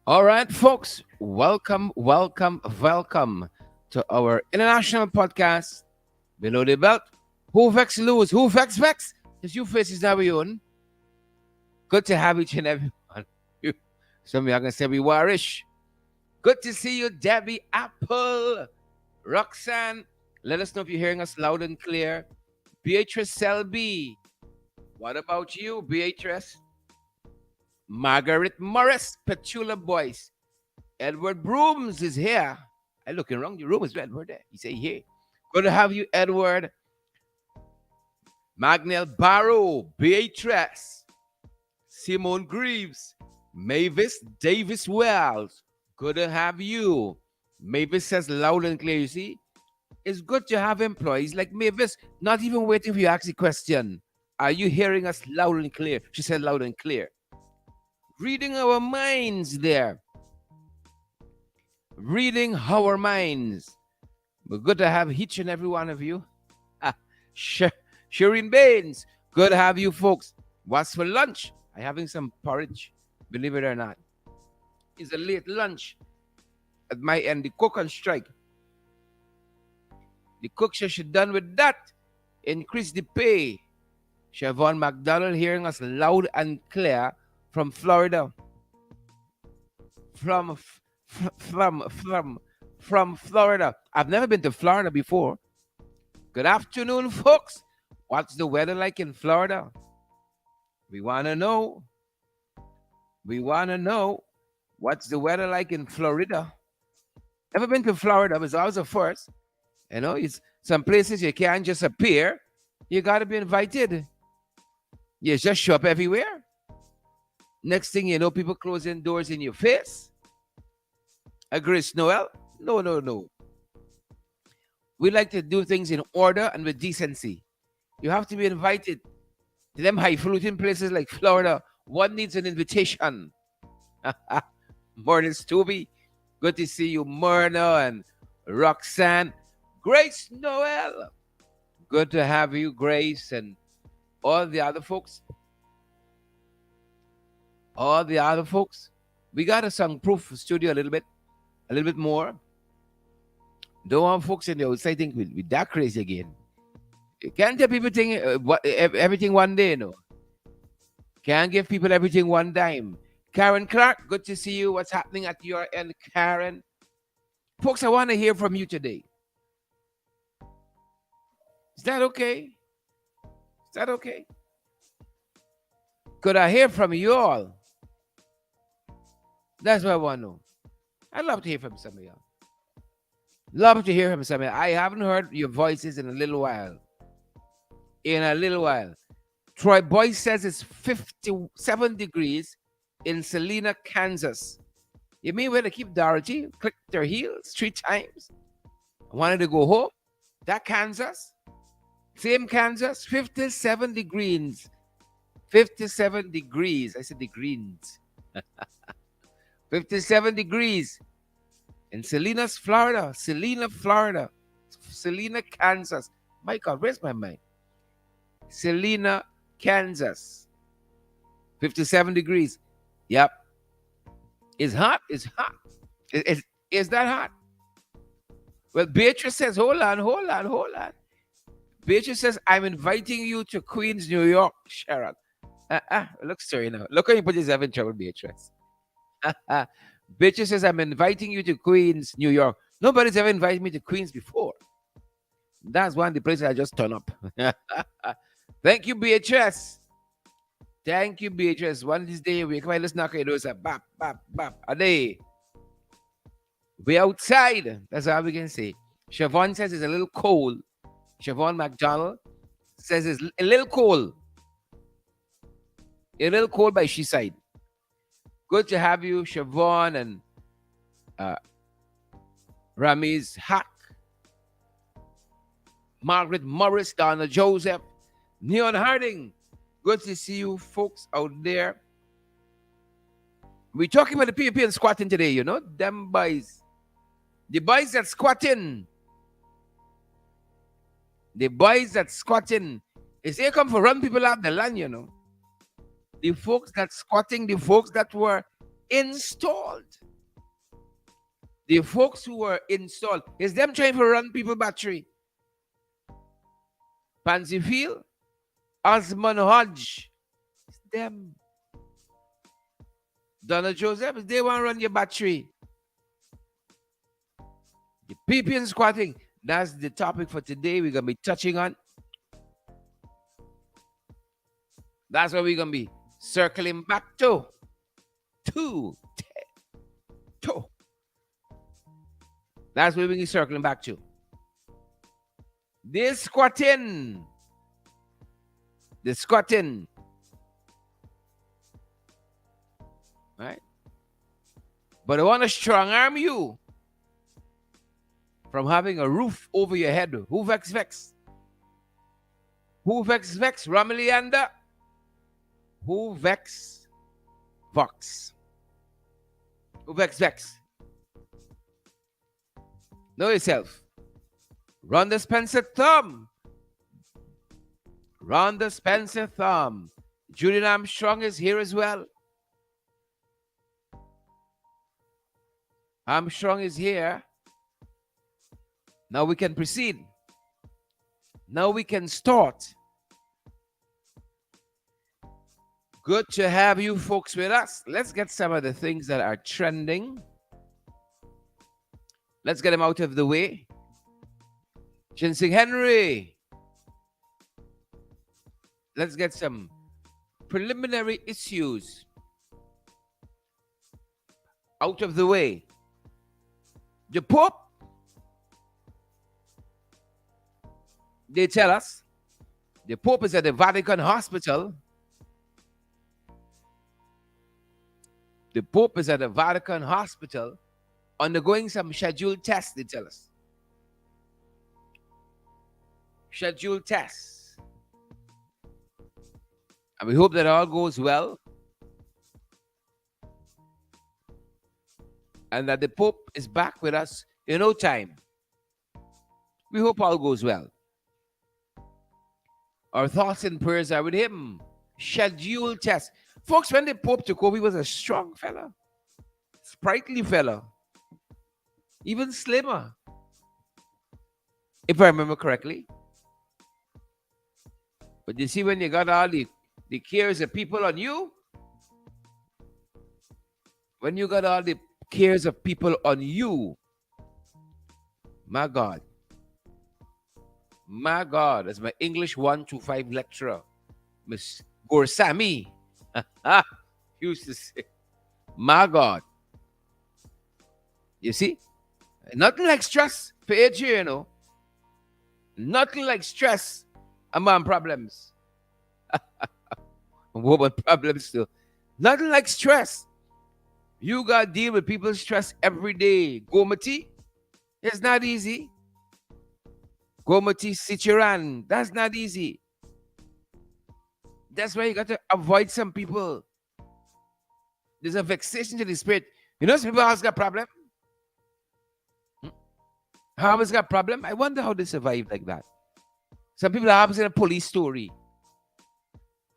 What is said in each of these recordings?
All right, folks, welcome to our international podcast, Below the Belt. Who vex lose? Who vex? It's you faces now, we own. Good to have each and every one. You. Some of you are going to say we warish. Good to see you, Debbie Apple, Roxanne. Let us know if you're hearing us loud and clear. Beatrice Selby. What about you, Beatrice? Margaret Morris, Petula Boyce. Edward Brooms is here. I looking wrong. Your room is Edward there. He say here. Good to have you, Edward. Magnell Barrow, Beatrice, Simone Greaves, Mavis Davis Wells. Good to have you. Mavis says loud and clear. You see, it's good to have employees like Mavis, not even waiting for you to ask the question. Are you hearing us loud and clear? She said loud and clear. Reading our minds there. Reading our minds. But good to have each and every one of you. Shireen Baines, good to have you folks. What's for lunch? I'm having some porridge, believe it or not. It's a late lunch. At my end, the cook on strike. The cook says she's done with that. Increase the pay. Siobhan McDonald hearing us loud and clear from Florida. From Florida. I've never been to Florida before. Good afternoon, folks. What's the weather like in Florida? We want to know. What's the weather like in Florida. Never been to Florida, but I was the first. It's some places you can't just appear. You got to be invited. You just show up everywhere. Next thing you know, people closing doors in your face. Agrees, Noel? No. We like to do things in order and with decency. You have to be invited to them highfalutin places like Florida. One needs an invitation. Morning, Stubby. Good to see you, Myrna and Roxanne. Grace Noel. Good to have you, Grace, and all the other folks. We got a soundproof studio a little bit more. Don't want folks in the outside think we that crazy again. You can't tell people everything one day, no. Can't give people everything one time. Karen Clark, good to see you. What's happening at your end, Karen? Folks, I want to hear from you today. Is that okay? Could I hear from you all? That's what I want to know. I'd love to hear from some of y'all. I haven't heard your voices in a little while. Troy Boyce says it's 57 degrees in Salina, Kansas. You mean where to keep Dorothy? Click their heels 3 times. I wanted to go home. That Kansas? Same Kansas? 57 degrees 57 degrees. I said degrees. 57 degrees in Salinas, Florida. Salina, Florida. Salina, Kansas. My God, where's my mind? Salina, Kansas. 57 degrees. Yep. It's hot. It's hot. Is that hot? Well, Beatrice says, hold on, hold on, hold on. Beatrice says, I'm inviting you to Queens, New York, Sharon. Look, sorry now. Look how you put yourself in trouble, Beatrice. Beatrice says, I'm inviting you to Queens, New York. Nobody's ever invited me to Queens before. That's one of the places I just turn up. Thank you, Beatrice. Thank you, Beatrice. One of these days, we come and let's knock your doors. Bap, bap, bap. A day. We outside. That's all we can say. Siobhan says it's a little cold. Siobhan McDonald says it's a little cold. A little cold by she side. Good to have you, Siobhan and Ramiz Hack, Margaret Morris, Donna Joseph, Neon Harding. Good to see you folks out there. We're talking about the PPP and squatting today, you know? Them boys. The boys that squatting. The boys that squatting. Is they come for run people out the land, you know? The folks that squatting, the folks that were installed. The folks who were installed. Is them trying to run people battery. Pansy Field, Osmond Hodge. It's them. Donna Joseph, they want to run your battery. The PP and squatting. That's the topic for today. We're going to be touching on. That's what we're going to be circling back to. That's what we're going to be circling back to. This squatting. The squatting. Right? But I want to strong arm you from having a roof over your head. Who vex? Who vex? Ramilianda? Who vex? Vox? Who vex? Know yourself. Rhonda Spencer Thumb. Rhonda Spencer Thumb. Julian Armstrong is here as well. Armstrong is here. Now we can proceed. Now we can start. Good to have you folks with us. Let's get some of the things that are trending. Let's get them out of the way. Ginseng Henry. Let's get some preliminary issues out of the way. The Pope, they tell us, the Pope is at the Vatican Hospital. The Pope is at the Vatican Hospital undergoing some scheduled tests, they tell us. Scheduled tests. And we hope that all goes well. And that the Pope is back with us in no time. We hope all goes well. Our thoughts and prayers are with him. Scheduled tests. Folks, when the Pope took over, he was a strong fella. Sprightly fella. Even slimmer. If I remember correctly. But you see, when you got all the cares of people on you, when you got all the cares of people on you, my God, as my English 125 lecturer, Miss Gorsami, used to say, my God. You see, nothing like stress for AJ, you know. Nothing like stress among problems. Woman problems too. Nothing like stress. You got to deal with people's stress every day. Gomati, it's not easy. Gomati Sichuran, that's not easy. That's why you got to avoid some people. There's a vexation to the spirit. You know, some people always got problem. Always got problem. I wonder how they survive like that. Some people are always in a police story.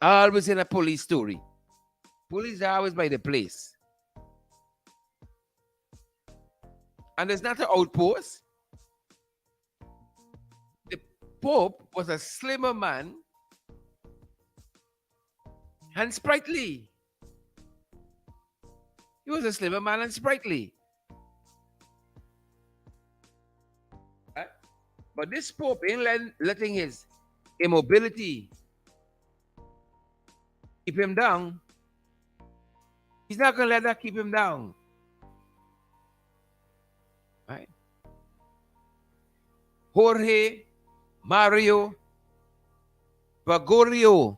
Always in a police story. Police are always by the place. And there's not an outpost. The Pope was a slimmer man and sprightly. He was a slimmer man and sprightly. Right? But this Pope ain't letting his immobility keep him down. He's not going to let that keep him down. Right? Jorge Mario Bergoglio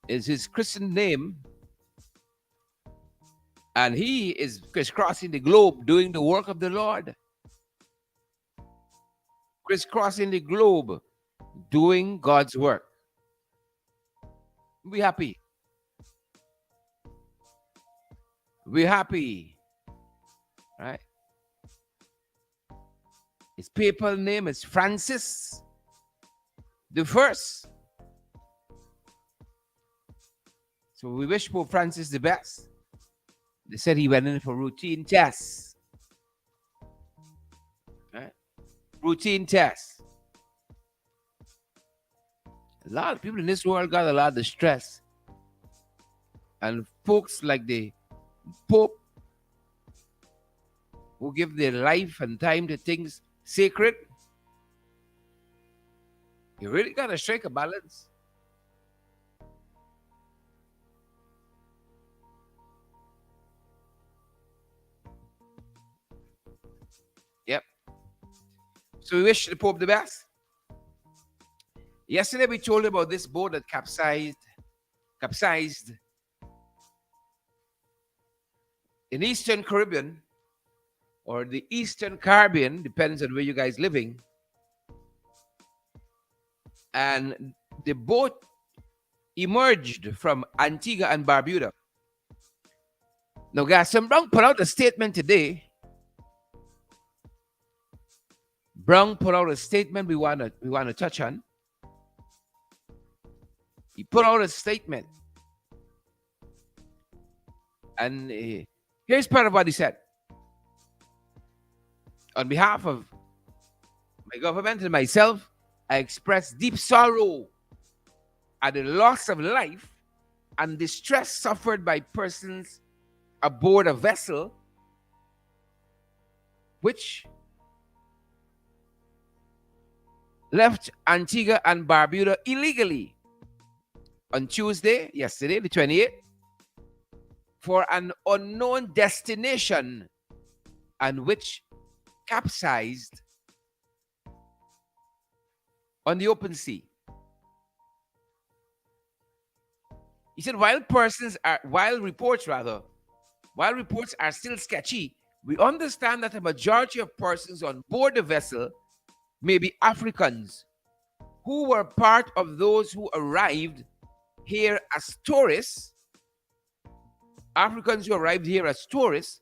is his Christian name. And he is crisscrossing the globe doing the work of the Lord. Crisscrossing the globe doing God's work. Be happy. Be happy. Right? His papal name is Francis the First. So we wish Pope Francis the best. They said he went in for routine tests. Right? Routine tests. A lot of people in this world got a lot of stress. And folks like the Pope who give their life and time to things sacred, you really got to strike a balance. Yep. So we wish the Pope the best. Yesterday we told you about this boat that capsized in Eastern Caribbean, or the Eastern Caribbean, depends on where you guys living. And the boat emerged from Antigua and Barbuda. Now, guys, some Brown put out a statement today. Brown put out a statement we want to touch on. He put out a statement. And here's part of what he said. On behalf of my government and myself, I express deep sorrow at the loss of life and distress suffered by persons aboard a vessel which left Antigua and Barbuda illegally on Tuesday, yesterday, the 28th, for an unknown destination, and which capsized on the open sea. He said, while reports are still sketchy, we understand that a majority of persons on board the vessel may be Africans who were part of those who arrived here as tourists, Africans who arrived here as tourists,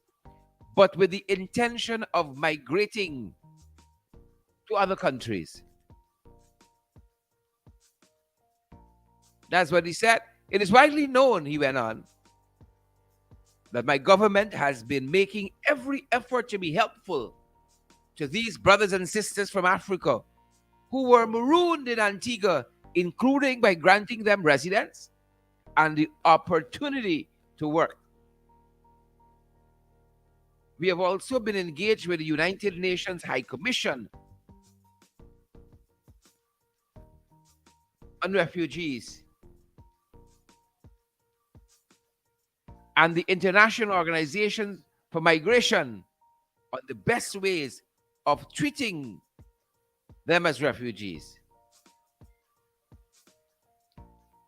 but with the intention of migrating to other countries. That's what he said. It is widely known, he went on, that my government has been making every effort to be helpful to these brothers and sisters from Africa who were marooned in Antigua, including by granting them residence and the opportunity to work. We have also been engaged with the United Nations High Commission on Refugees and the International Organization for Migration on the best ways of treating them as refugees.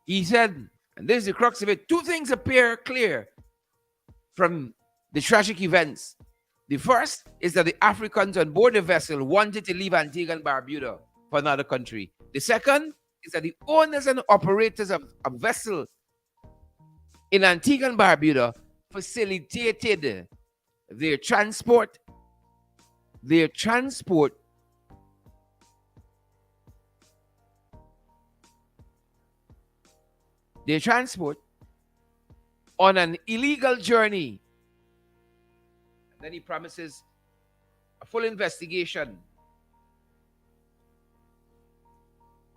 He said, and this is the crux of it, two things appear clear from the tragic events. The first is that the Africans on board the vessel wanted to leave Antigua and Barbuda for another country. The second is that the owners and operators of a vessel in Antigua and Barbuda facilitated their transport, their transport their transport on an illegal journey. And then he promises a full investigation.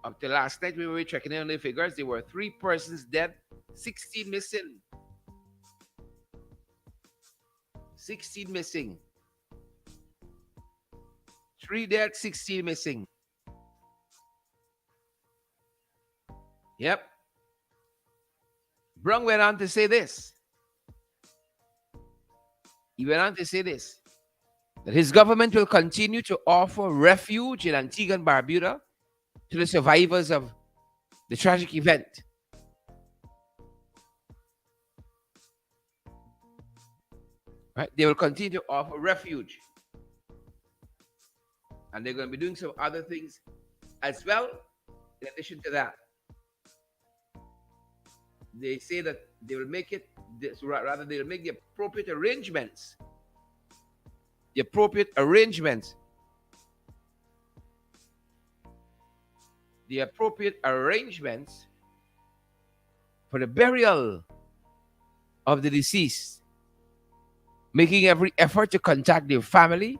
Up to last night, we were checking in on the figures. There were 3 persons dead, 16 missing. 16 missing. 3 dead, 16 missing. Yep. Brung went on to say this. He went on to say this, that his government will continue to offer refuge in Antigua and Barbuda to the survivors of the tragic event. Right? They will continue to offer refuge. And they're going to be doing some other things as well. In addition to that, they say that they will make it, rather they will make the appropriate arrangements. The appropriate arrangements. The appropriate arrangements for the burial of the deceased, making every effort to contact their family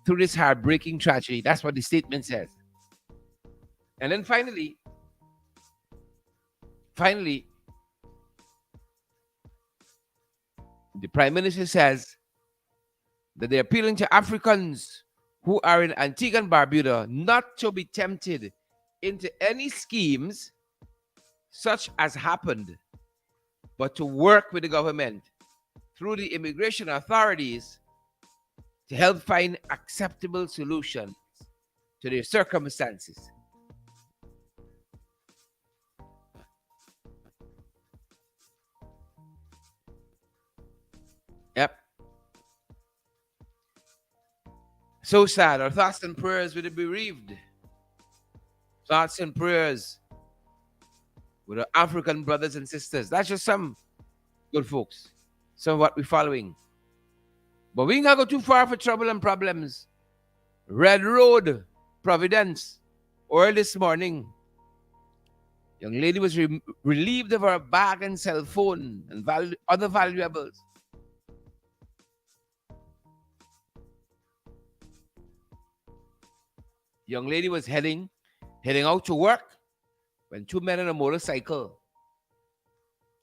through this heartbreaking tragedy. That's what the statement says. And then finally, the Prime Minister says that they're appealing to Africans who are in Antigua and Barbuda not to be tempted into any schemes such as happened, but to work with the government through the immigration authorities to help find acceptable solutions to their circumstances. Yep. So sad. Our thoughts and prayers with the bereaved. Thoughts and prayers with our African brothers and sisters. That's just some good folks. Some of what we're following. But we ain't gonna go too far for trouble and problems. Red Road, Providence. Early this morning, young lady was relieved of her bag and cell phone and other valuables. Young lady was heading out to work when 2 men on a motorcycle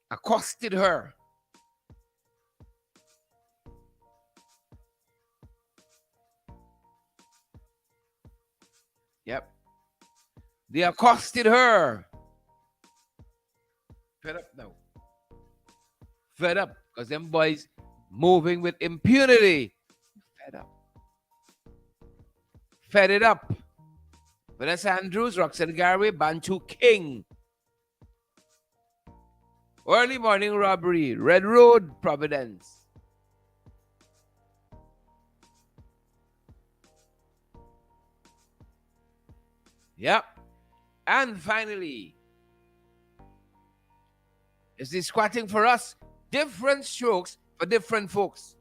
accosted her. Yep. They accosted her. Fed up now. Fed up because them boys moving with impunity. Fed up. Fed it up. Vanessa Andrews, Roxanne Garvey, Bantu King. Early morning robbery, Red Road, Providence. Yep. And finally, is this squatting for us? Different strokes for different folks.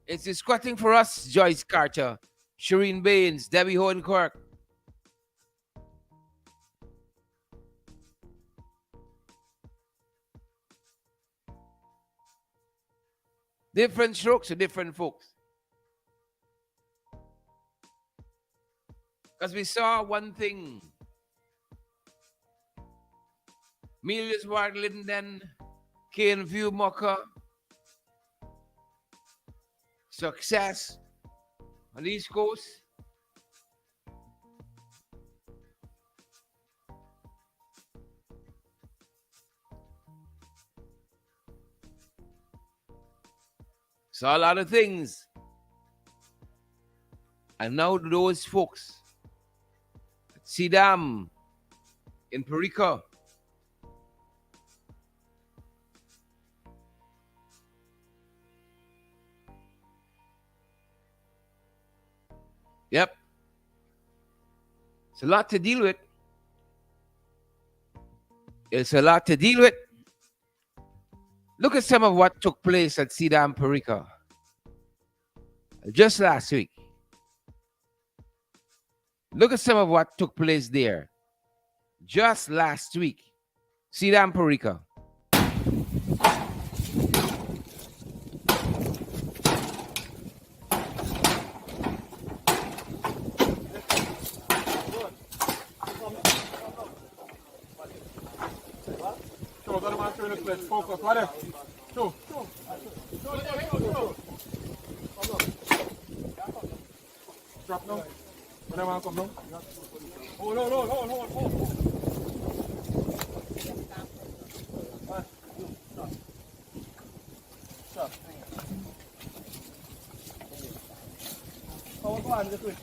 It's the squatting for us, Joyce Carter, Shireen Baines, Debbie Hohenkork. Different strokes for different folks. Because we saw one thing. Milius Ward Linden, Kane View Mocha, success on the East Coast. Saw a lot of things. And now those folks at Sidam in Perico, yep. It's a lot to deal with. It's a lot to deal with. Look at some of what took place at Sidam Perica just last week. Look at some of what took place there just last week. Sidam Perica. Focus, whatever. Two. Drop now. When I want to come down. Hold. Stop. Go on, just wait.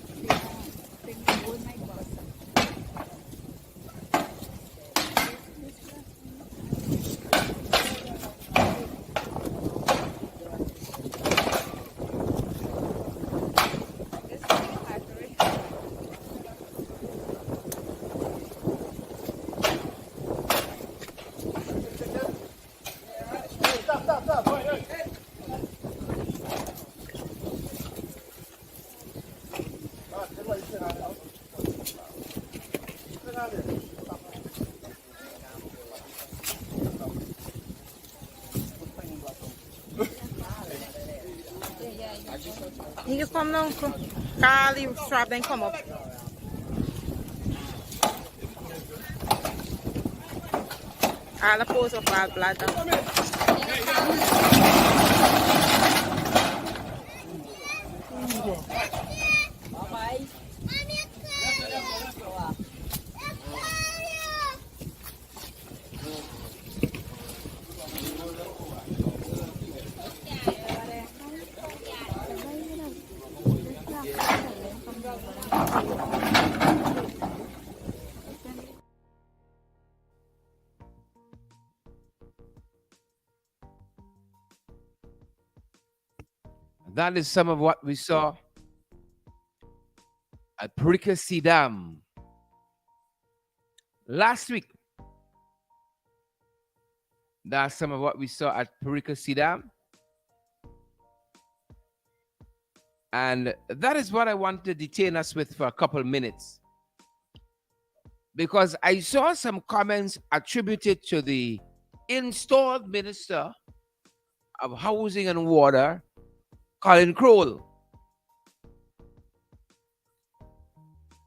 You come now, Carl, you strap then come up. All the pose of all blood. That is some of what we saw at Perica Sidam last week. That's some of what we saw at Perica Sidam. And that is what I want to detain us with for a couple of minutes. Because I saw some comments attributed to the installed Minister of Housing and Water, Colin Crowell.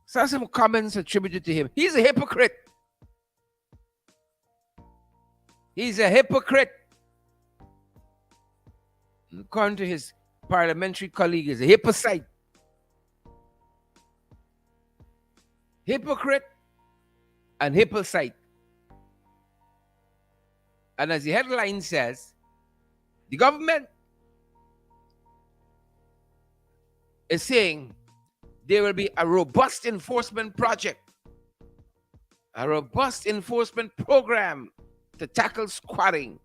Saw some comments attributed to him. He's a hypocrite. He's a hypocrite. According to his parliamentary colleague, he's a hypocrite. Hypocrite and hypocrite. And as the headline says, the government is saying there will be a robust enforcement project, a robust enforcement program to tackle squatting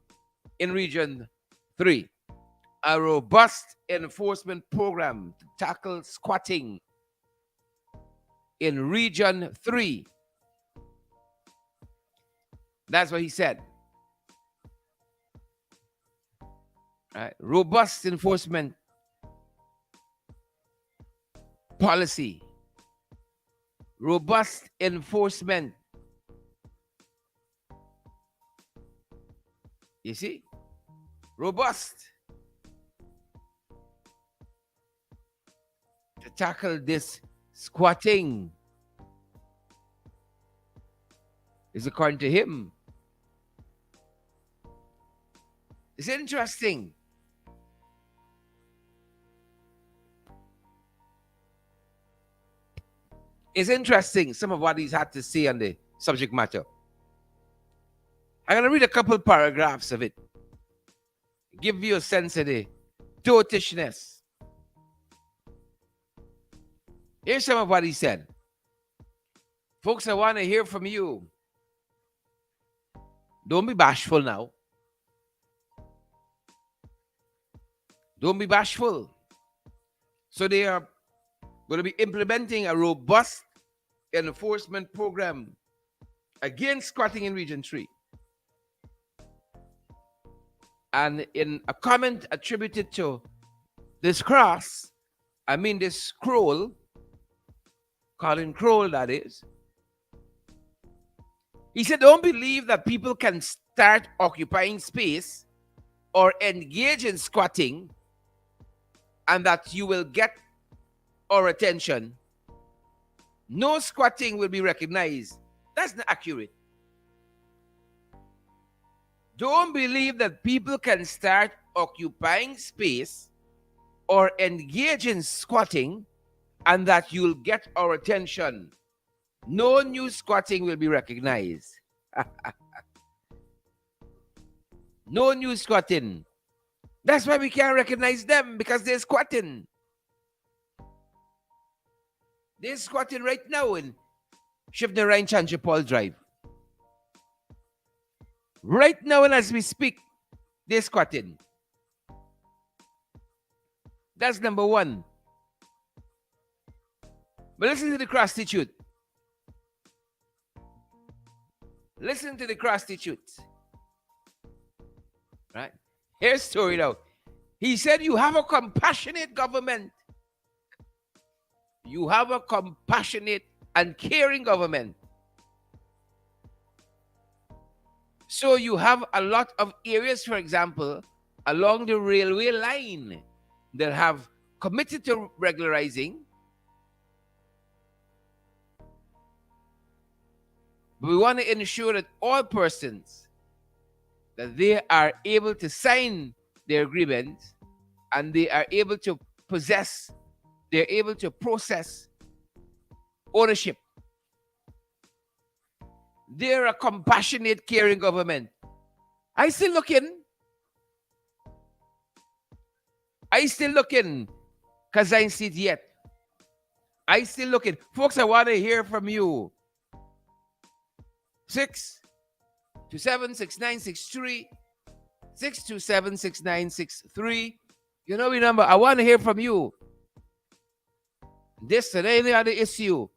in Region 3. A robust enforcement program to tackle squatting in Region 3. That's what he said. Right? Robust enforcement policy. Robust enforcement. You see? Robust. To tackle this squatting. Is according to him. It's interesting. It's interesting, some of what he's had to say on the subject matter. I'm going to read a couple paragraphs of it. Give you a sense of the dotishness. Here's some of what he said. Folks, I want to hear from you. Don't be bashful now. Don't be bashful. So they are going to be implementing a robust enforcement program against squatting in Region 3. And in a comment attributed to this this scroll, Colin Kroll, that is, he said, don't believe that people can start occupying space or engage in squatting and that you will get our attention. No squatting will be recognized. That's not accurate. Don't believe that people can start occupying space or engage in squatting and that you'll get our attention. No new squatting will be recognized. No new squatting. That's why we can't recognize them, because they're squatting. They're squatting right now in Shivner Ryan Chanchapal Drive. Right now, and as we speak, they're squatting. That's number one. But listen to the prostitute. Listen to the prostitute. Right? Here's the story now. He said, you have a compassionate government. You have a compassionate and caring government. So you have a lot of areas, for example, along the railway line that have committed to regularizing. But we want to ensure that all persons, that they are able to sign their agreement and they are able to possess, they're able to process ownership. They're a compassionate, caring government. I still looking. Because I ain't see it yet. I still looking. Folks, I want to hear from you. 627-6963. 627-6963. You know, remember, I want to hear from you. This and any other issue.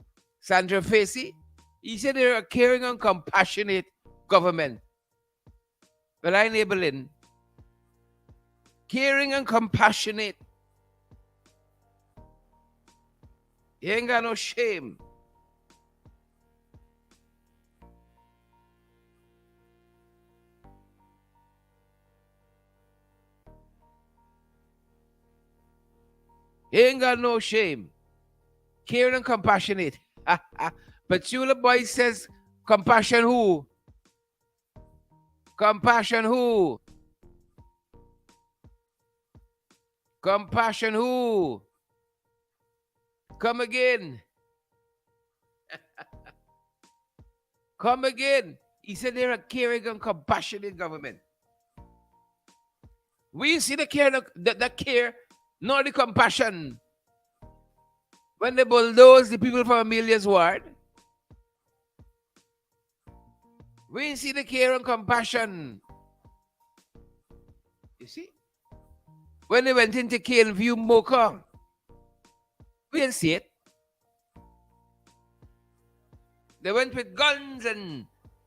Sandra Facey, he said they're a caring and compassionate government. But I enabling. Caring and compassionate. You ain't got no shame. You ain't got no shame. Caring and compassionate. But Chula Boy says, compassion who? Compassion who? Compassion who? Come again. Come again. He said they're a caring and compassionate government. We see the care, the care, not the compassion. When they bulldoze the people from Amelia's ward, we see the care and compassion. You see? When they went into Cane View Mocha, we didn't see it. They went with guns and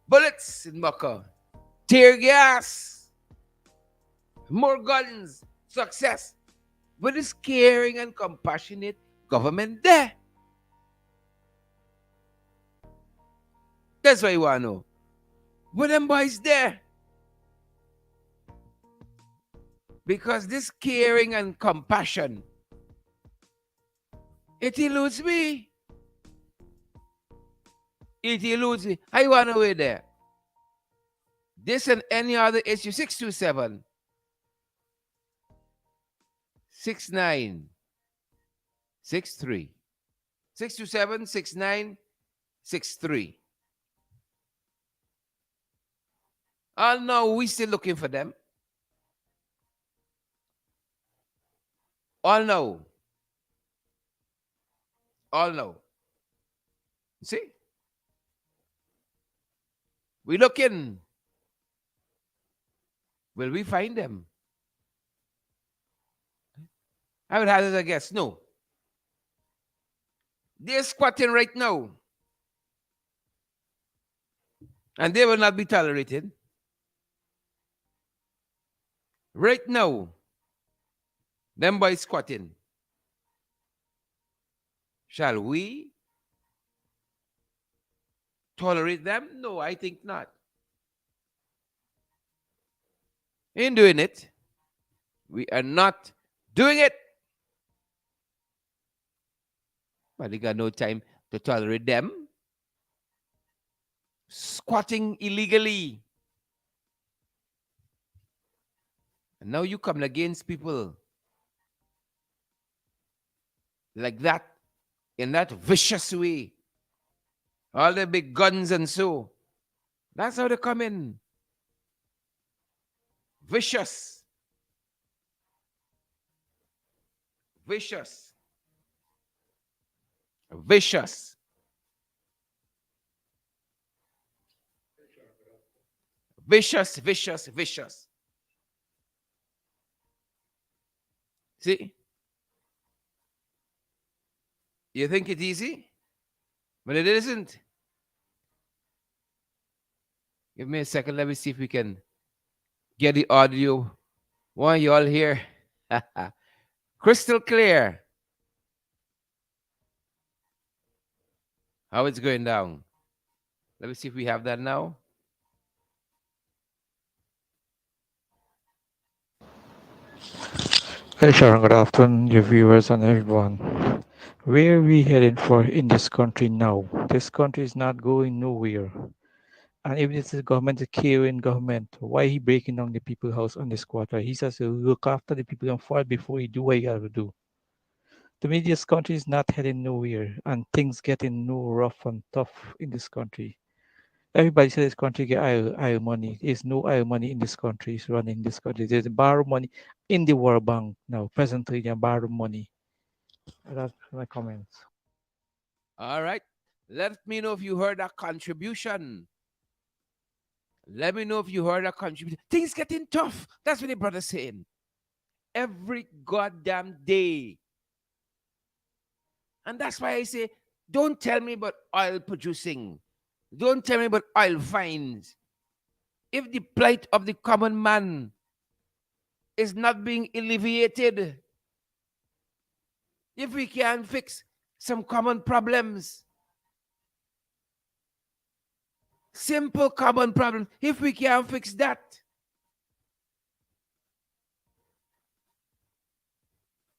bullets in Mocha. Tear gas. More guns. Success. But this caring and compassionate government there. That's what you want to know. What them boys there? Because this caring and compassion, it eludes me. It eludes me. I want to wait there. This and any other issue. 627 6963. 627 6963. Oh no, we still looking for them. All no. All no. See? We looking. Will we find them? I would hazard a guess. No. They're squatting right now. And they will not be tolerated. Right now, them boys squatting. Shall we tolerate them? No, I think not. Ain't doing it. We are not doing it. But they got no time to tolerate them squatting illegally. And now you come against people like that in that vicious way. All the big guns and so. That's how they come in. Vicious. Vicious. Vicious. Vicious, vicious, vicious. See? You think it's easy? But it isn't. Give me a second. Let me see if we can get the audio. Why you all here? Crystal clear. How it's going down. Let me see if we have that now. Hey Sharon, good afternoon, your viewers and everyone. Where are we heading for in this country now? This country is not going nowhere. And even if the government is carrying government, why he breaking down the people's house on this quarter? He says to look after the people and fight before he do what he gotta do. To me, this country is not heading nowhere and things getting no rough and tough in this country. Everybody says this country get oil money. There's no oil money in this country. It's running this country. There's borrow money in the World Bank now. Presently, they borrow money. That's my comments. All right. Let me know if you heard that contribution. Let me know if you heard that contribution. Things getting tough. That's what the brother's saying. Every goddamn day. And that's why I say, don't tell me about oil producing. Don't tell me about oil finds. If the plight of the common man is not being alleviated, if we can fix some common problems, simple common problems, if we can fix that,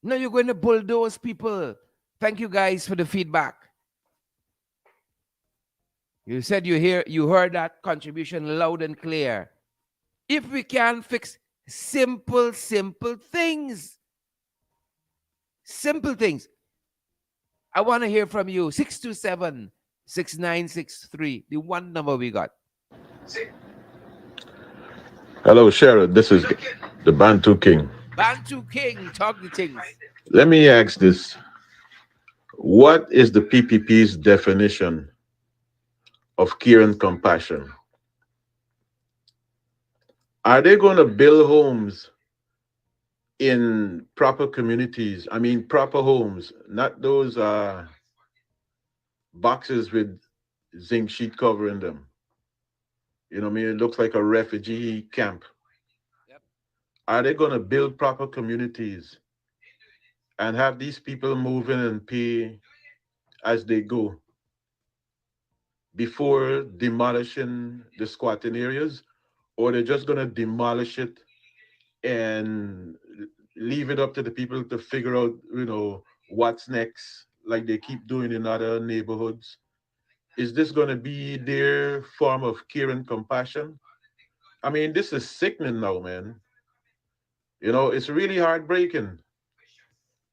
now you're going to bulldoze people. Thank you guys for the feedback. You said you heard that contribution loud and clear. If we can fix simple things, simple things. I want to hear from you. 627-6963, the one number we got. Hello, Sharon. This is the Bantu King. Bantu King, talk the things. Let me ask this. What is the PPP's definition of care and compassion? Are they going to build homes in proper communities? I mean, proper homes, not those boxes with zinc sheet covering them. You know what I mean? It looks like a refugee camp. Yep. Are they going to build proper communities and have these people move in and pay as they go before demolishing the squatting areas? Or they're just going to demolish it and leave it up to the people to figure out, what's next, like they keep doing in other neighborhoods? Is this going to be their form of care and compassion? I mean, this is sickening now, man. It's really heartbreaking.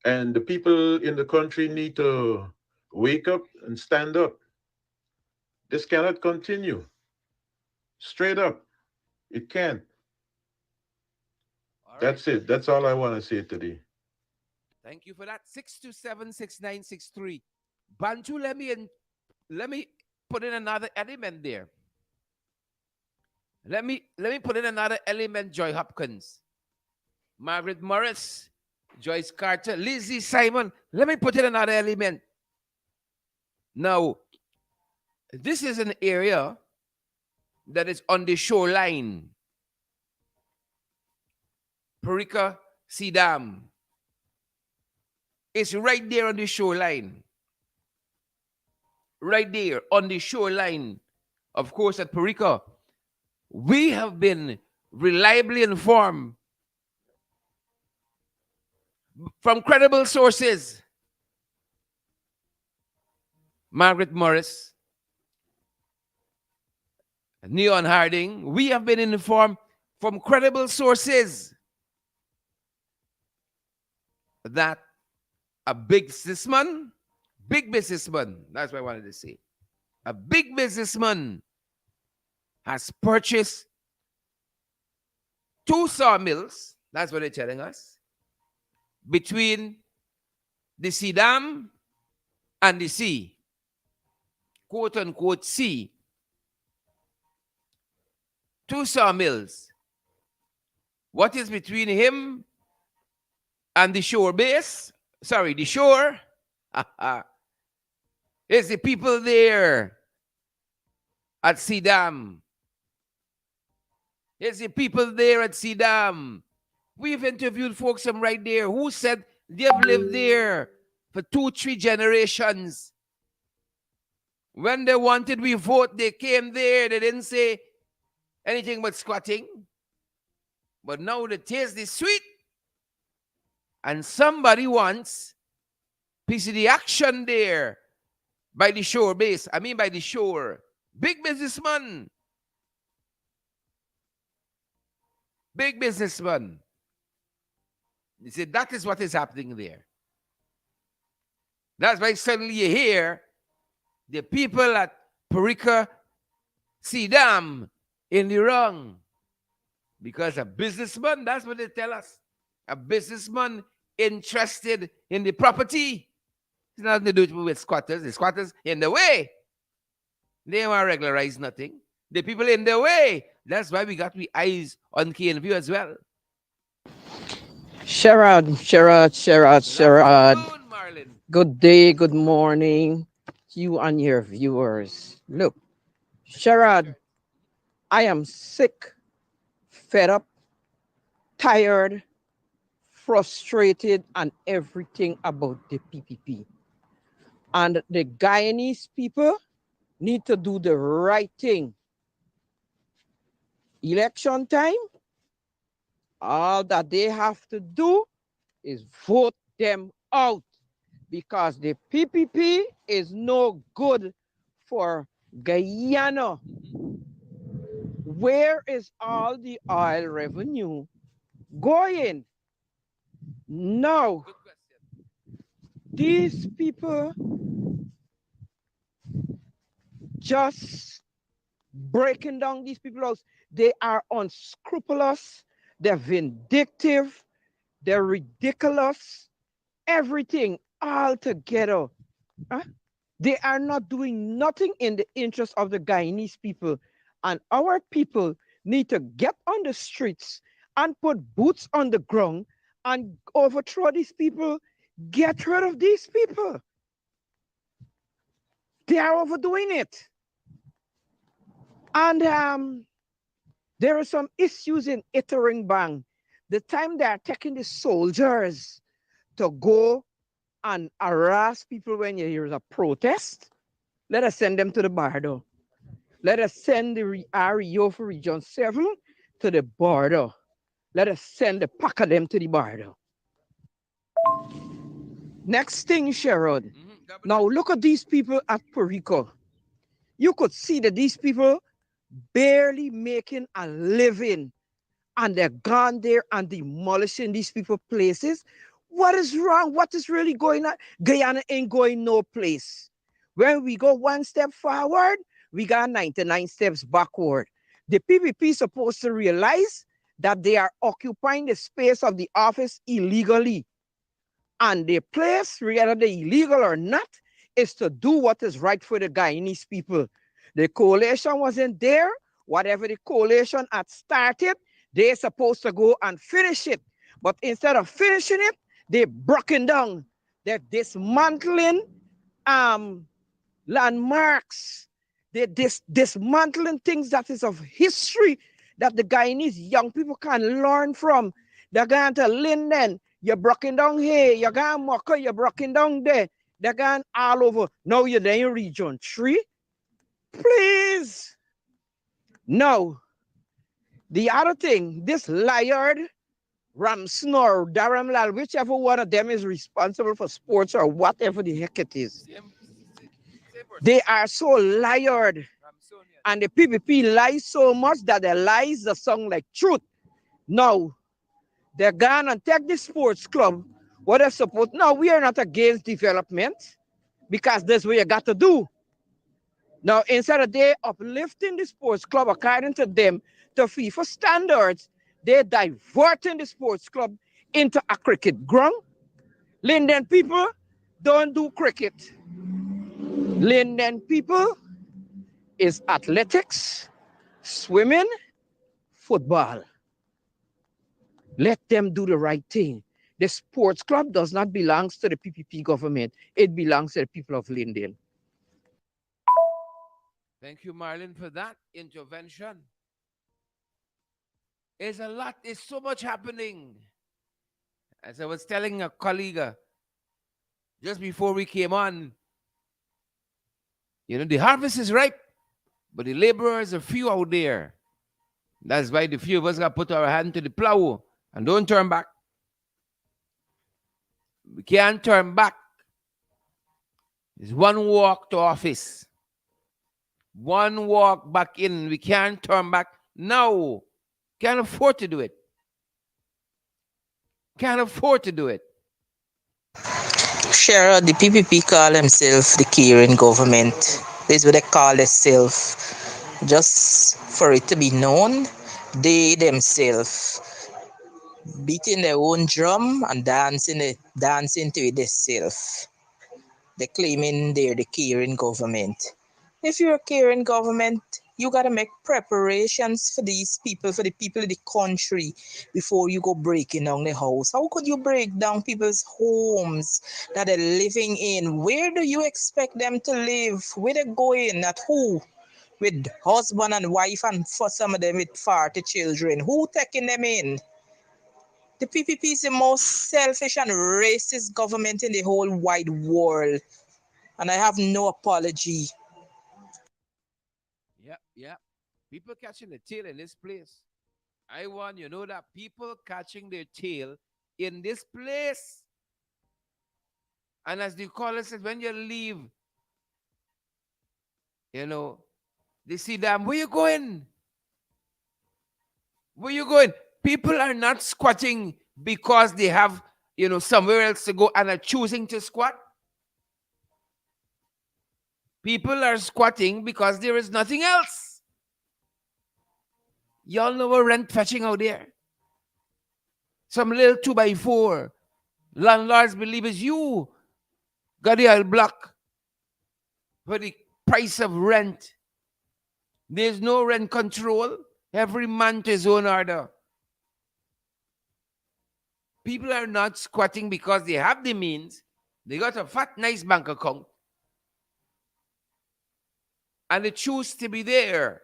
And the people in the country need to wake up and stand up. This cannot continue. Straight up. It can't. All right. That's it. That's all I want to say today. Thank you for that. 627-6963. Bantu, let me put in another element there. Let me put in another element, Joy Hopkins, Margaret Morris, Joyce Carter, Lizzie Simon. Let me put in another element. Now, this is an area that is on the shoreline. Parika Sea Dam. It's right there on the shoreline. Right there on the shoreline. Of course, at Parika, we have been reliably informed from credible sources. Margaret Morris, Neon Harding, we have been informed from credible sources that a big businessman, that's what I wanted to say, a big businessman has purchased 2 sawmills, that's what they're telling us, between the sea dam and the sea, quote unquote sea. 2 sawmills. What is between him and the shore base? Sorry, the shore. Is the people there at Sea Dam. Is the people there at Sea Dam. We've interviewed folks from right there who said they've lived there for 2-3 generations. When they wanted we vote, they came there. They didn't say anything but squatting. But now the taste is sweet. And somebody wants piece of the action there by the shore base. I mean by the shore. Big businessman. Big businessman. You see, that is what is happening there. That's why suddenly you hear the people at Parika Sea Dam in the wrong. Because a businessman, that's what they tell us. A businessman interested in the property. It's nothing to do with squatters. The squatters in the way. They don't want to regularize nothing. The people in the way. That's why we got the eyes on KNView as well. Sherrod. Afternoon, Marlon. Good day, good morning, you and your viewers. Look, Sherrod, I am sick, fed up, tired, frustrated, and everything about the PPP. And the Guyanese people need to do the right thing. Election time, all that they have to do is vote them out because the PPP is no good for Guyana. Where is all the oil revenue going? Now, these people just breaking down these people's house. They are unscrupulous, they're vindictive, they're ridiculous, everything all together. Huh? They are not doing nothing in the interest of the Guyanese people. And our people need to get on the streets and put boots on the ground and overthrow these people, get rid of these people. They are overdoing it. And there are some issues in Iterengbang. The time they are taking the soldiers to go and harass people when there is a protest, let us send them to the border. Let us send the REO for Region 7 to the border. Let us send the pack of them to the border. Next thing, Sherrod. Now look at these people at Perico. You could see that these people barely making a living and they're gone there and demolishing these people places. What is wrong? What is really going on? Guyana ain't going no place. When we go 1 step forward, we got 99 steps backward. The PPP is supposed to realize that they are occupying the space of the office illegally. And the place, whether they're illegal or not, is to do what is right for the Guyanese people. The coalition wasn't there. Whatever the coalition had started, they're supposed to go and finish it. But instead of finishing it, they're broken down. They're dismantling landmarks. They're dismantling things that is of history that the Guyanese young people can learn from. They're going to Linden, you're broken down here, you're going Mocha, you're broken down there. They're going all over. Now you're there in Region 3. Please. No. The other thing, this Liard, Ramsnor, Dharamlal, whichever one of them is responsible for sports or whatever the heck it is, they are so liard. And the PPP lies so much that the lies the song like truth. Now, they're gone and take the sports club. What they're supposed. Now, we are not against development because that's what you got to do. Now, instead of they uplifting the sports club according to them to FIFA standards, they're diverting the sports club into a cricket ground. Linden people don't do cricket. Linden people is athletics, swimming, football. Let them do the right thing. The sports club does not belong to the PPP government. It belongs to the people of Linden. Thank you, Marlon, for that intervention. There's a lot, there's so much happening. As I was telling a colleague just before we came on, the harvest is ripe, but the laborers are few out there. That's why the few of us got to put our hand to the plow and don't turn back. We can't turn back. It's one walk to office. One walk back in. We can't turn back now. Can't afford to do it. Can't afford to do it. Sure, the PPP call themselves the caring government. This is what they call themselves. Just for it to be known, they themselves beating their own drum and dancing to it themselves. They're claiming they're the caring government. If you're a caring government, you gotta make preparations for these people, for the people of the country, before you go breaking down the house. How could you break down people's homes that they're living in? Where do you expect them to live? Where they going? At who? With husband and wife, and for some of them with 40 children. Who taking them in? The PPP is the most selfish and racist government in the whole wide world. And I have no apology. Yep. People catching the tail in this place. I want you to know that people catching their tail in this place. And as the caller said, when you leave, they see them, where you going? Where you going? People are not squatting because they have, somewhere else to go and are choosing to squat. People are squatting because there is nothing else. Y'all know what rent fetching out there. Some little 2x4. Landlords believe it's you got the block for the price of rent. There's no rent control. Every man to his own order. People are not squatting because they have the means. They got a fat, nice bank account. And they choose to be there.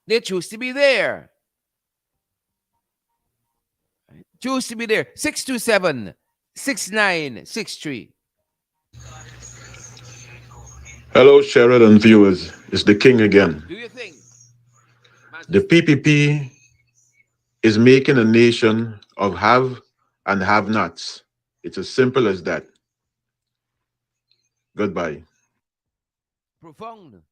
They choose to be there. Choose to be there. 627-6963. Hello, Sheridan viewers. It's the king again. Do you think? The PPP is making a nation of have and have-nots. It's as simple as that. Goodbye. Profound.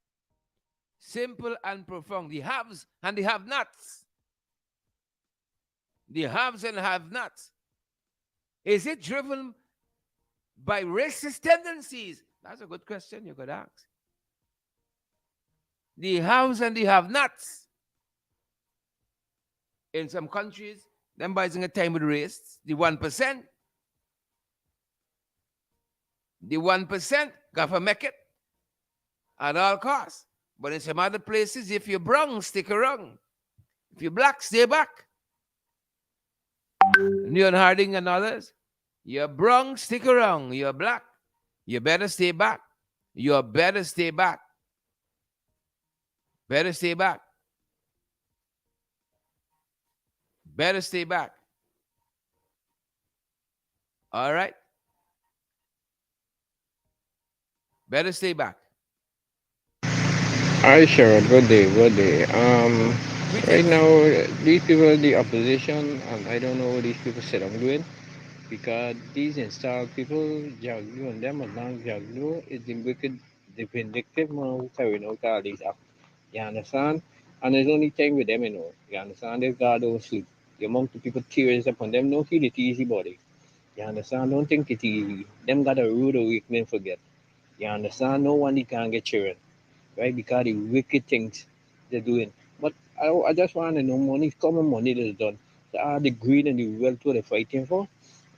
Simple and profound. The haves and the have-nots. The haves and have-nots. Is it driven by racist tendencies? That's a good question you could ask. The haves and the have-nots. In some countries, them boys in a time with race, the 1%. The 1% got to make it at all costs. But in some other places, if you're brown, stick around. If you're black, stay back. Neon Harding and others, you're brown, stick around. You're black, you better stay back. You better stay back. Better stay back. Better stay back. All right? Better stay back. Hi, Sharon. Good day. Good day. Right Greetings. now, these people, the opposition, I don't know what these people said I'm doing because these installed people, Jaglu and them, and non Jaglu, is the wicked, the vindictive man who carrying out all these acts. You understand? And there's only time with them, you know. You understand? Their God don't sleep. The amount of people tears upon them, don't feel it easy, body. You understand? Don't think it easy. Them got a rude awakening forget. You understand? No one they can get children, right? Because the wicked things they're doing. But I just want to know money, common money that's done. So all the greed and the wealth what they're fighting for,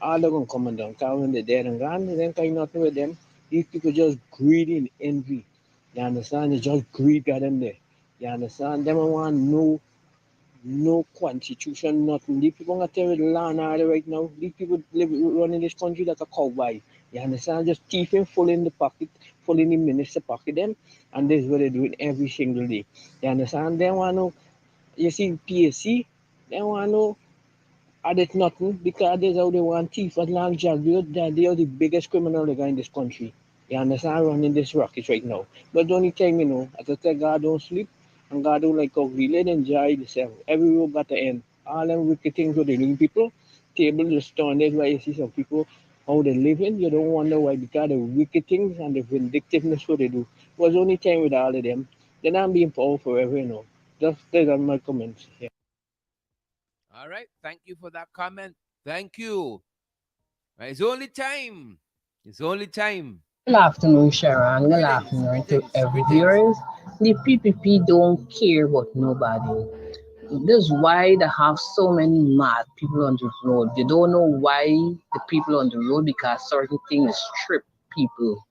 all they're going to come and down. Because when they're dead and gone, then can nothing with them. These people just greedy and envy. You understand? They just greed got them there. You understand? Them want no constitution, nothing. These people gonna tell you the law and order right now. These people live running this country like a cowboy. You understand? Just thieving full in the pocket, full in the minister pocket them, and this is what they're doing every single day. You understand? They want to you see PSC, they want to know are they nothing because that's how they want thief as long as they are the biggest criminal they got in this country. You understand? Running this rocket right now. But the only thing, you know, as I said, God don't sleep and God don't like ugly. Let them enjoy themselves. Every road got to end. All them wicked things what they doing people, table just turn. That's why you see some people how they living. You don't wonder why because the wicked things and the vindictiveness what they do. Was only time with all of them. They're not being powerful forever, you know. Just those are my comments. Yeah. All right. Thank you for that comment. Thank you. Right, it's only time. It's only time. Good afternoon, Sharon. Good Greetings. afternoon to Greetings. every Greetings. viewers. The PPP don't care about nobody. This is why they have so many mad people on the road. They don't know why the people on the road because certain things strip people.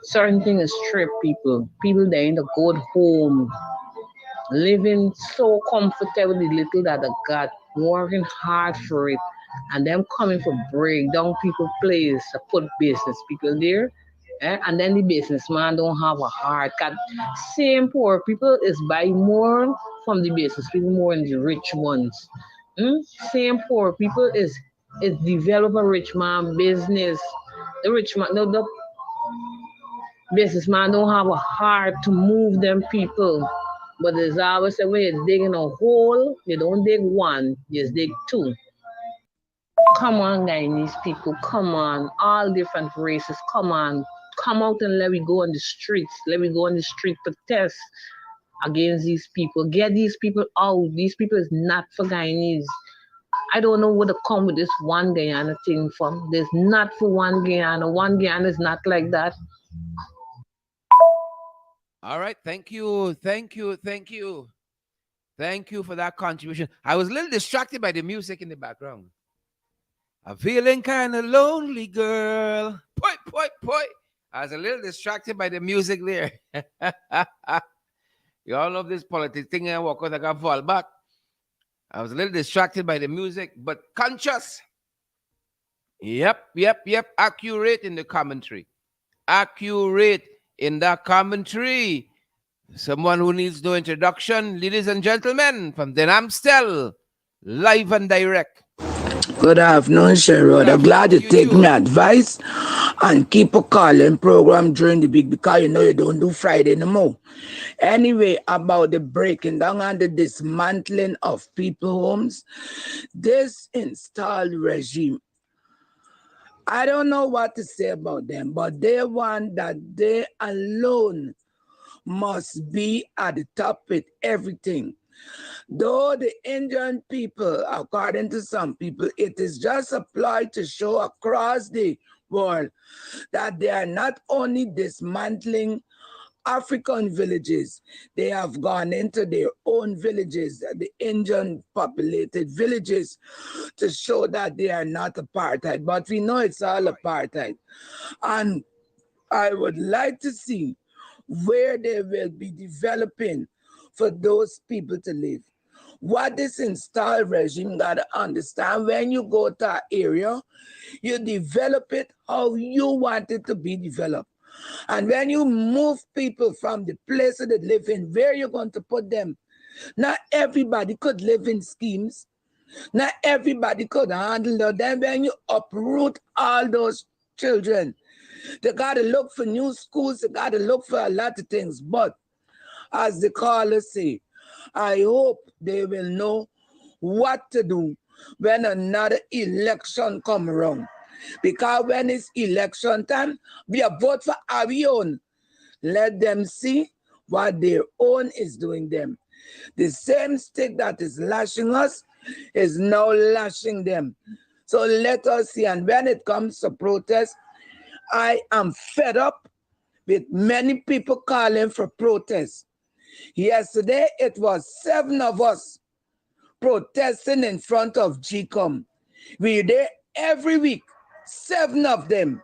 Certain things strip people. People they ain't a good home, living so comfortable the little that they got, working hard for it, and them coming for break down people place to put business people there. And then the businessman don't have a heart. 'Cause same poor people is buy more from the business people more than the rich ones. Mm? Same poor people is develop a rich man business. The rich man, the businessman don't have a heart to move them people. But there's always a way of digging a hole. You don't dig one, you just dig two. Come on, Guyanese people, come on. All different races, come on. Come out and let me go on the streets. Let me go on the street protest against these people. Get these people out. These people is not for Guyanese. I don't know where to come with this one Guyana thing from. There's not for one Guyana. One Guyana is not like that. All right. Thank you. Thank you. Thank you. Thank you for that contribution. I was a little distracted by the music in the background. I'm feeling kind of lonely, girl. Poi, poi, poi. I was a little distracted by the music there. You all love this politics thing and walk out, I got fall back. I was a little distracted by the music, but conscious. Yep, yep, yep. Accurate in the commentary. Accurate in that commentary. Someone who needs no introduction, ladies and gentlemen, from Den Amstel, live and direct. Good afternoon, Good Sherrod. I'm glad afternoon you to you take my too. advice and keep a calling program during the week because you know you don't do Friday no more. Anyway, about the breaking down and the dismantling of people homes, this installed regime, I don't know what to say about them, but they want that they alone must be at the top with everything. Though the Indian people, according to some people, it is just a ploy to show across the world that they are not only dismantling African villages, they have gone into their own villages, the Indian populated villages, to show that they are not apartheid. But we know it's all apartheid. And I would like to see where they will be developing for those people to live. What this installed regime got to understand, when you go to an area, you develop it how you want it to be developed. And when you move people from the place that they live in, where you're going to put them? Not everybody could live in schemes. Not everybody could handle that. Then when you uproot all those children, they got to look for new schools. They got to look for a lot of things. But as the callers say, I hope they will know what to do when another election come around. Because when it's election time, we are vote for our own. Let them see what their own is doing them. The same stick that is lashing us is now lashing them. So let us see. And when it comes to protest, I am fed up with many people calling for protest. Yesterday, it was 7 of us protesting in front of GCOM. We're there every week, 7 of them.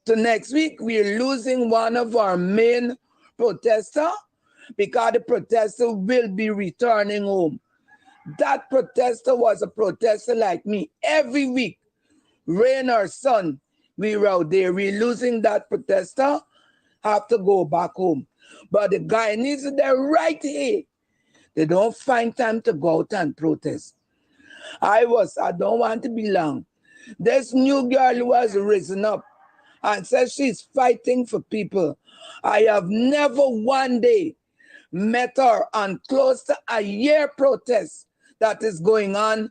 To next week, we're losing one of our main protester because the protester will be returning home. That protester was a protester like me. Every week, rain or sun, we were out there. We're losing that protester, have to go back home. But the guy needs their right here. They don't find time to go out and protest. I don't want to be long. This new girl who has risen up and says she's fighting for people. I have never one day met her on close to a year protest that is going on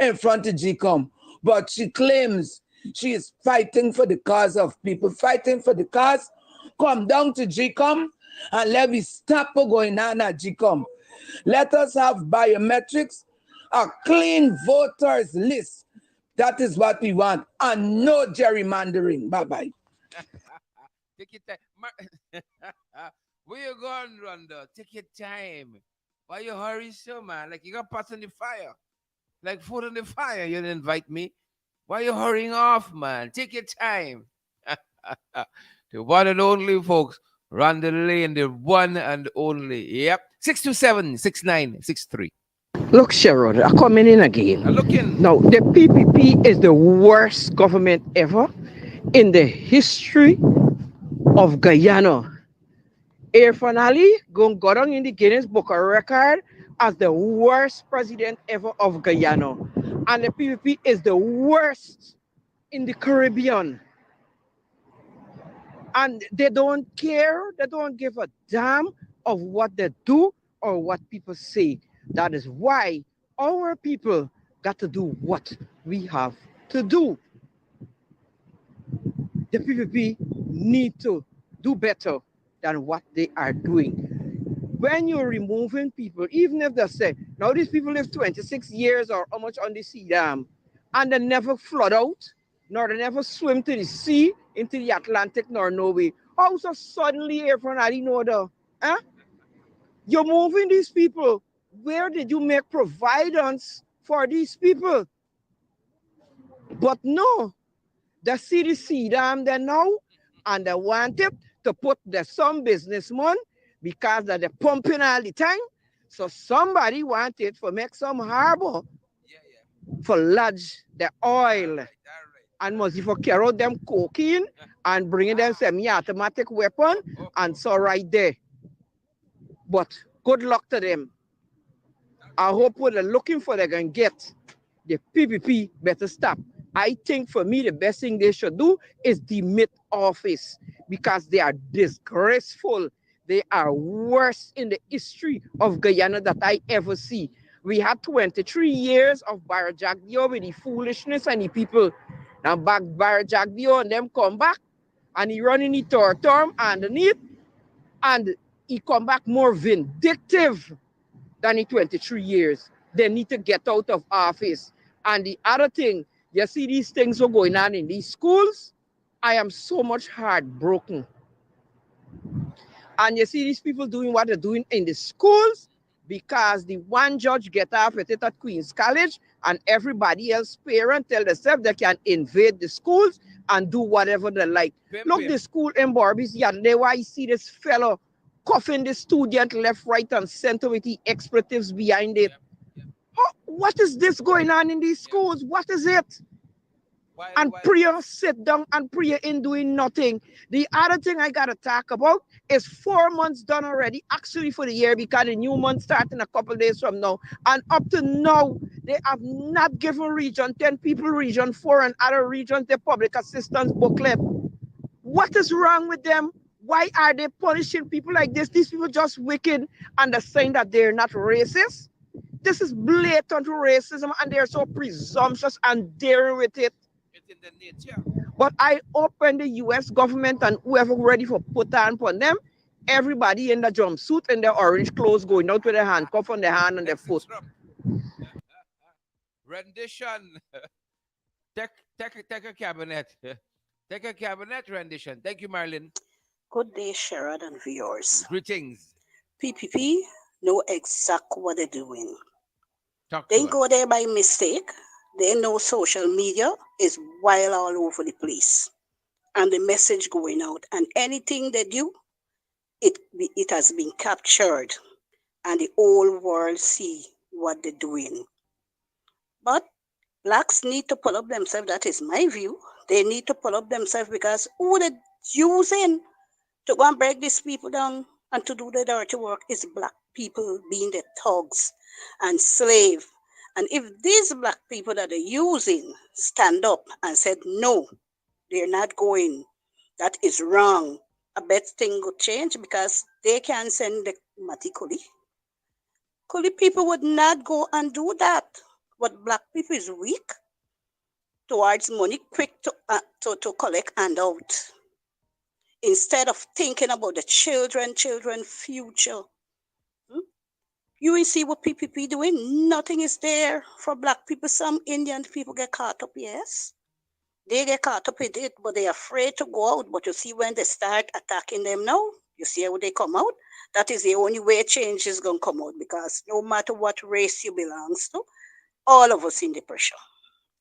in front of GCOM. But she claims she is fighting for the cause of people, fighting for the cause. Come down to GCOM and let me stop going on at GCOM. Let us have biometrics, a clean voters list. That is what we want, and no gerrymandering. Bye-bye. Take your time. Where you going, Rondo? Take your time. Why you hurry so, man? Like you got pots in the fire. Like food on the fire. You didn't invite me. Why you hurrying off, man? Take your time. The one and only, folks. Run the lane, the one and only. Yep. 627-6963. Look, Sherrod, I'm coming in again. Looking. Now, the PPP is the worst government ever in the history of Guyana. Irfan Ali going got on in the Guinness Book of Record as the worst president ever of Guyana. And the PPP is the worst in the Caribbean. And they don't care, they don't give a damn of what they do or what people say. That is why our people got to do what we have to do. The PPP need to do better than what they are doing. When you're removing people, even if they say, now these people live 26 years or how much on the sea dam, and they never flood out, nor they never swim to the sea, into the Atlantic, nor Norway. How so suddenly everybody know the, huh? You're moving these people. Where did you make providence for these people? But no, they see the sea dam there now, and they want it to put the some businessman because they're pumping all the time. So somebody wanted to make some harbor for lodge the oil and must for carry them cocaine and bringing them semi-automatic weapon and so right there. But good luck to them. I hope what they're looking for they're going to get. The PPP better stop. I think for me the best thing they should do is demit office because they are disgraceful. They are worse in the history of Guyana that I ever see. We had 23 years of Barajagdio with the foolishness and the people. Now back Barajagdio and them come back and he running the third term underneath and he come back more vindictive than in 23 years. They need to get out of office. And the other thing, you see these things are going on in these schools, I am so much heartbroken. And you see these people doing what they're doing in the schools because the one judge get off with it at Queen's College and everybody else parent tell themselves they can invade the schools and do whatever they like. Look, the school in Barbies, yeah, there why you see this fellow cuffing the student left, right, and center with the expletives behind it. What is this going on in these schools? What is it? And prayer sit down and prayer in doing nothing. The other thing I gotta talk about is 4 months done already, actually for the year, because the new month starting a couple days from now. And up to now, they have not given region 10 people, region 4 and other regions the public assistance booklet. What is wrong with them? Why are they punishing people like this? These people just wicked and they're saying that they're not racist. This is blatant racism and they're so presumptuous and daring with it. It's in the nature. But I open the US government and whoever ready for put on upon them, everybody in the jumpsuit and their orange clothes going out with their handcuff on their hand and their foot. Rendition. Take a cabinet. Take a cabinet rendition. Thank you, Marilyn. Good day, Sherrod and viewers. Greetings. PPP know exact what they're doing. Talk They to us. go there by mistake. They know social media is wild all over the place. And the message going out. And anything they do, it has been captured. And the whole world see what they're doing. But blacks need to pull up themselves. That is my view. They need to pull up themselves because who they're using to go and break these people down and to do the dirty work is black people being the thugs and slave. And if these black people that are using stand up and said, no, they're not going, that is wrong, I bet thing would change because they can send the Matikuli. Kuli people would not go and do that. But black people is weak towards money, quick to collect and out. Instead of thinking about the children future. You will see what PPP doing. Nothing is there for black people. Some Indian people get caught up, yes. They get caught up with it, but they're afraid to go out. But you see when they start attacking them now, you see how they come out? That is the only way change is going to come out because no matter what race you belongs to, all of us in the pressure.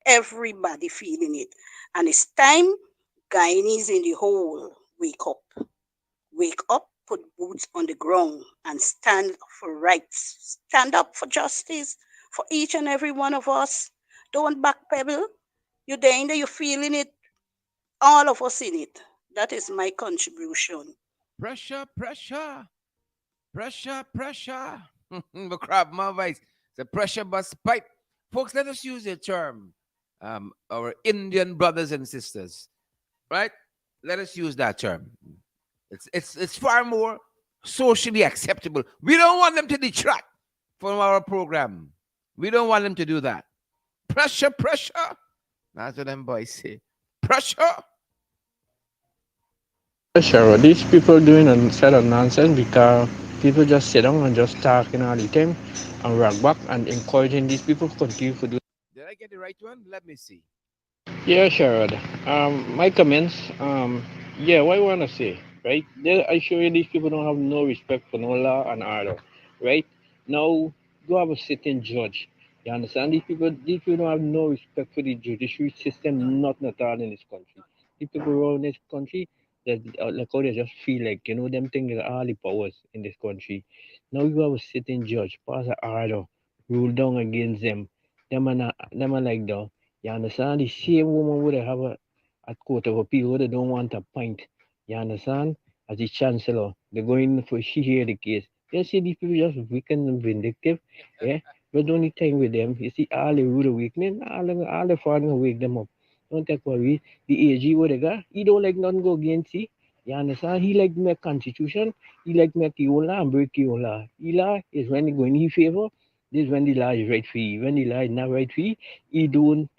Everybody feeling it. And it's time Guyanese in the hole wake up. Wake up, put boots on the ground, and stand up for rights. Stand up for justice for each and every one of us. Don't backpedal. You're there, you're feeling it. All of us in it. That is my contribution. Pressure, pressure. Pressure, pressure. The crab, my voice. The pressure bust pipe. Folks, let us use the term. Our Indian brothers and sisters. Right? Let us use that term. It's far more socially acceptable. We don't want them to detract from our program. We don't want them to do that. Pressure, pressure. That's what them boys say. Pressure. Sure, these people doing a set of nonsense because people just sit down and just talking all the time and rock back and encouraging these people to continue to do. Did I get the right one? Let me see. Yeah, sure. My comments. Yeah, what I wanna say, right? I show you these people don't have no respect for no law and order, right? Now you have a sitting judge. You understand? These people don't have no respect for the judiciary system, not at all in this country. These people around this country, that like how they just feel like them things are all the powers in this country. Now you have a sitting judge, pass an order, rule down against them. Them are like that. You understand? The same woman would have at court of appeal where they don't want a pint. You understand? As the chancellor, they're going for she hear the case. You see these people just wicked and vindictive. Yeah. But don't need time with them. You see all the rude awakening, all the foreign wake them up. Don't take worry. The AG what they got, he don't like nothing go against he. You understand? He like make constitution, he like make your own law and break your own law. He law is when he go in his favor. This is when the law is right for you. When the law is not right for you, he don't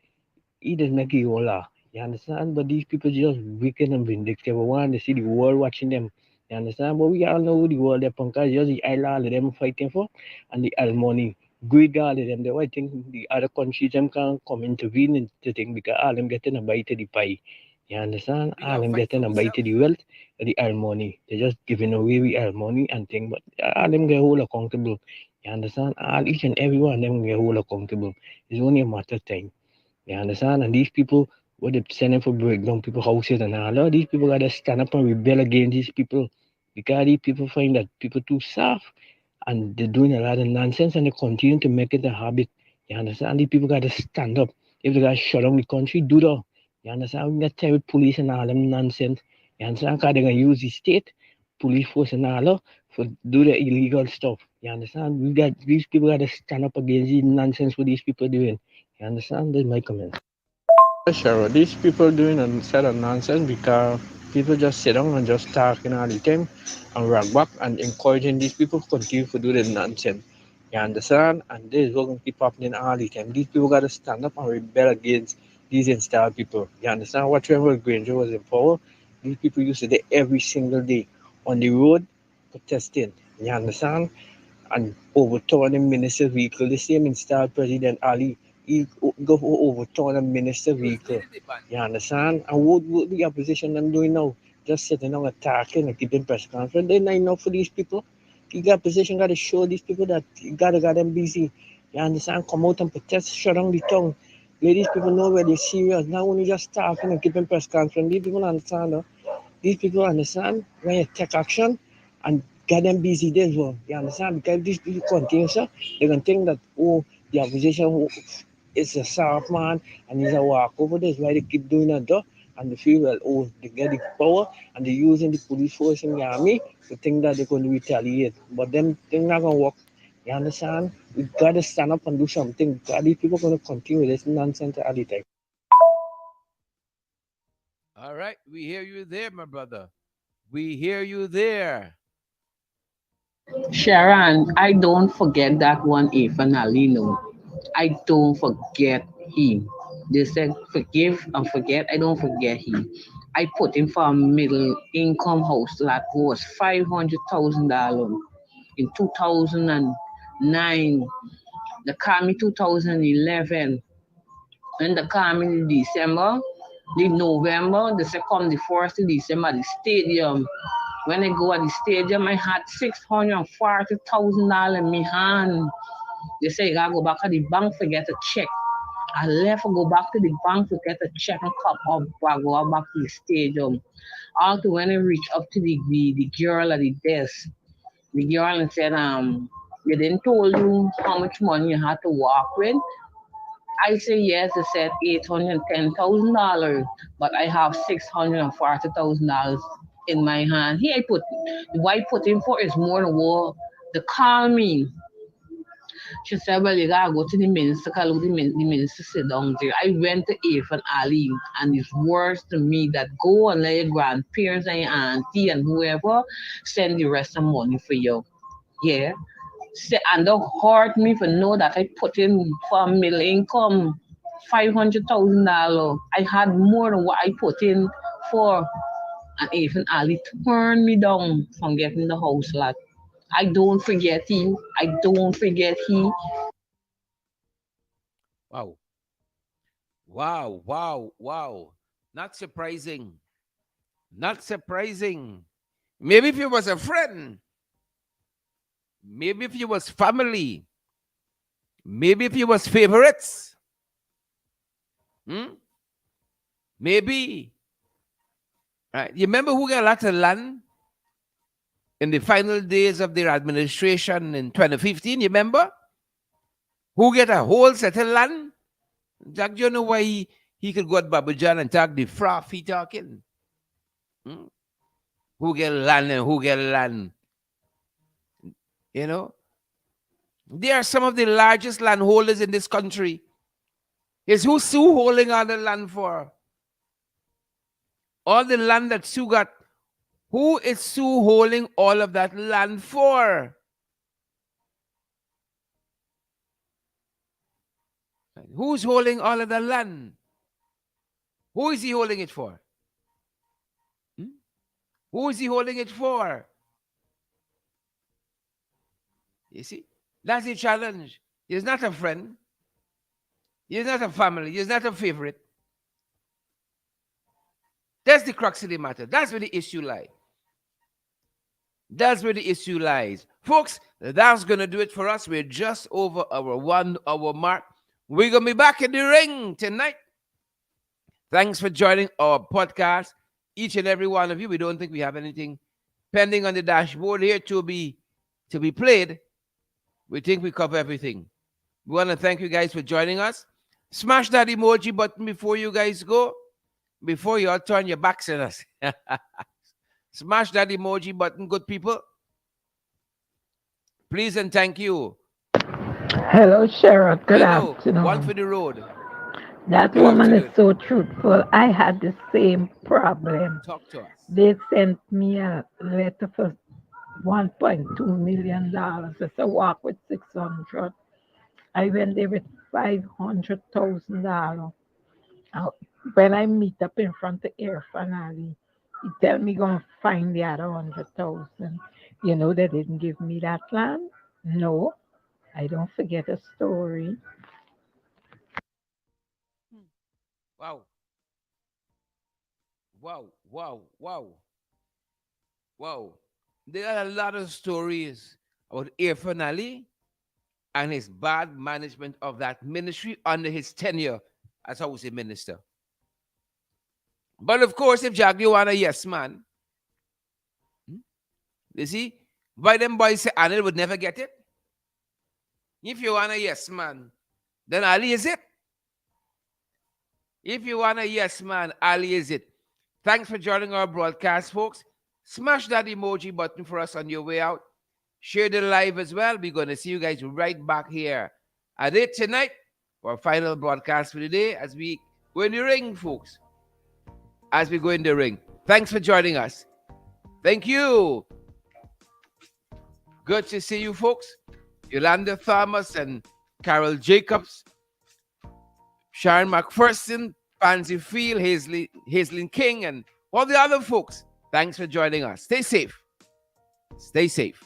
he does make you laugh. You understand? But these people just wicked and vindictive. I want to see the world watching them. You understand? But we all know the world, the punkers, just the island all of them fighting for, and the all money. Greed all of them. They I think the other countries them can come intervene into thing because all them getting a bite of the pie. You understand? We All gotta them fight for getting a bite ourselves. of the wealth, the all money. They just giving away with all money and thing. But all them get hold accountable. You understand? All each and every one of them get hold accountable. It's only a matter of time. You understand? And these people, what they're sending for breakdown people houses and all these people gotta stand up and rebel against these people because these people find that people too soft and they're doing a lot of nonsense and they continue to make it a habit. You understand? These people gotta stand up. If they gotta shut down the country, do that. You understand? We got to with police and all them nonsense. You understand? Because they're going to use the state, police force and all for do the illegal stuff. You understand? We got these people got to stand up against the nonsense what these people doing. You understand? That's my comment. Sure, these people doing a set of nonsense because people just sit down and just talking all the time and rag back and encouraging these people to continue to do the nonsense. You understand? And this is what going to keep happening all the time. These people got to stand up and rebel against these installed people. You understand? Whatever Granger was in power, these people used to do every single day on the road protesting. You understand? And overturn the minister's vehicle. The same installed President Ali, he go overturn the minister's vehicle. You understand? And what the opposition them doing now? Just sitting down attacking and keeping press conference. They're not enough for these people. You got opposition got to show these people that you gotta got them busy. You understand? Come out and protest, shut down the tongue. Let these people know where they're serious. Not only just talking and keeping press conference. These people understand. These people understand when you take action and get them busy there as well. You understand? Because these people continue, sir, they can think that, oh, the opposition is a soft man and he's a walkover. That's why they keep doing that, though. And they feel that, oh, they get the power and they're using the police force in the army to think that they're going to retaliate. But them things not going to work. You understand? We got to stand up and do something. Because these people going to continue this nonsense all the time. All right, we hear you there, my brother. We hear you there. Sharon, I don't forget that one Alino. I don't forget him. They said forgive and forget. I don't forget him. I put him for a middle income house that was $500,000 in 2009. The call me 2011. When the call me in December, the November, the second, the 1st of December, the stadium. When I go at the stadium, I had $640,000 in my hand. They say, you gotta go back to the bank to get a check. I left to go back to the bank to get a check and come up, I go back to the stadium. All to when I reach up to the girl at the desk, the girl and said, they didn't told you how much money you had to walk with. I say yes, they said $810,000, but I have $640,000 in my hand. Here I put the white put in for is more than what the call me. She said, well, you gotta go to the minister, call the minister sit down there. I went to Irfan Ali, and it's worse to me that go and let your grandparents and your auntie and whoever send the rest of money for you. Yeah. Say, and don't hurt me for know that I put in for a middle income $500,000. I had more than what I put in for, and even Ali turned me down from getting the house lot. I don't forget you. I don't forget he. Wow. Wow, wow, wow. Not surprising. Not surprising. Maybe if it was a friend, maybe if it was family, maybe if it was favorites, hmm? Maybe. Right. You remember who got a lot of land in the final days of their administration in 2015? You remember? Who get a whole set of land? Jack, do you know why he could go to Babujan and talk the froth he talking? Hmm? Who get land and who get land? You know? They are some of the largest landholders in this country. Is who Sue holding all the land for? All the land that Sue got. Who is Sue holding all of that land for? Who's holding all of the land? Who is he holding it for? Hmm? Who is he holding it for? You see? That's the challenge. He's not a friend. He's not a family. He's not a favorite. That's the crux of the matter. That's where the issue lies. That's where the issue lies. Folks, that's going to do it for us. We're just over our 1 hour mark. We're going to be back in the ring tonight. Thanks for joining our podcast. Each and every one of you. We don't think we have anything pending on the dashboard here to be played. We think we cover everything. We want to thank you guys for joining us. Smash that emoji button before you guys go. before you all turn your backs on us. Smash that emoji button, good people. Please and thank you. Hello, Cheryl. Good Hello, one afternoon. for the road. That Good woman is afternoon. so truthful. I had the same problem. Talk to us. They sent me a letter for $1.2 million. It's a walk with 600. I went there with $500,000. Uh, When I meet up in front of Air Finale, he tell me gonna find the other 100,000. You know they didn't give me that land. No, I don't forget a story. Wow, wow, wow, wow, wow. There are a lot of stories about Irfan Ali and his bad management of that ministry under his tenure as housing minister. But of course, if Jagdi want a yes man, hmm, you see, why them boys say Anil would never get it? If you want a yes man, then Ali is it. If you want a yes man, Ali is it. Thanks for joining our broadcast, folks. Smash that emoji button for us on your way out. Share the live as well. We're going to see you guys right back here at 8 tonight for our final broadcast for the day as we go in the ring, folks. As we go in the ring. Thanks for joining us. Thank you. Good to see you, folks. Yolanda Thomas and Carol Jacobs, Sharon McPherson, Pansy Field, Hazelin King, and all the other folks. Thanks for joining us. Stay safe. Stay safe.